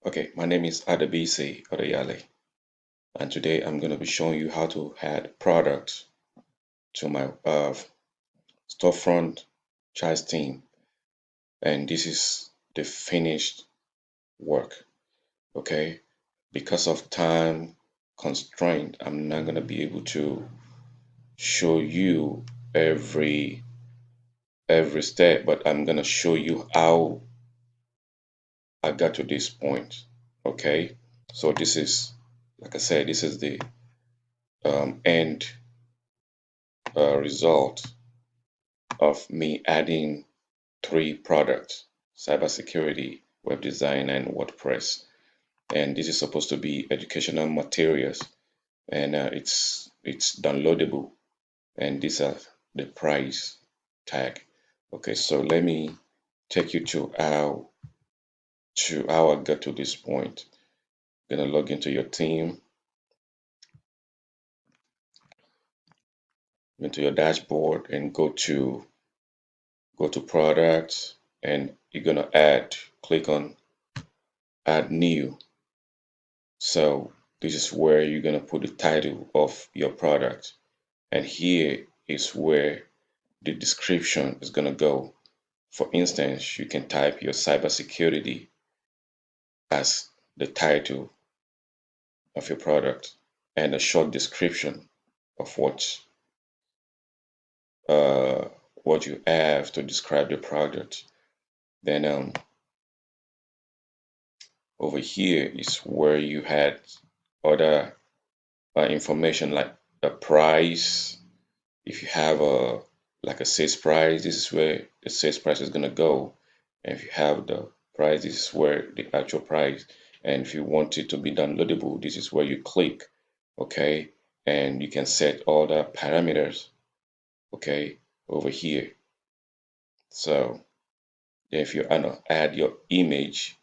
Okay, my name is Adebisi Odeyale, and today I'm going to be showing you how to add products to my storefront child theme, and this is the finished work. Okay, because of time constraint, I'm not going to be able to show you every step, but I'm going to show you how I got to this point. Okay, so this is, like I said, this is the end result of me adding three products: cybersecurity, web design, and WordPress. And this is supposed to be educational materials, and it's downloadable. And these are the price tag. Okay, so let me take you to how I got to this point. I'm gonna log into your team, into your dashboard, and go to products, and you're gonna click on add new. So this is where you're going to put the title of your product. And here is where the description is going to go. For instance, you can type your cybersecurity as the title of your product and a short description of uh, what you have to describe the product. Then over here is where you had other information like the price. If you have a like a sales price, this is where the sales price is gonna go. And if you have the price, this is where the actual price. And if you want it to be downloadable, this is where you click, okay? And you can set all the parameters, okay, over here. So if you add your image,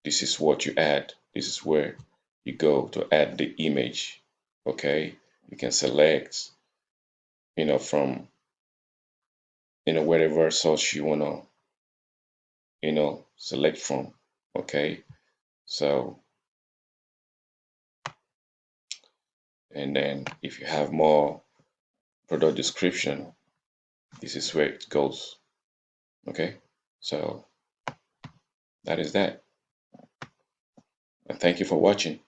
this is what you add. This is where you go to add the image, okay? You can select, from whatever source you wanna select from. Okay, so and then if you have more product description, this is where it goes. Okay, so that is that, and thank you for watching.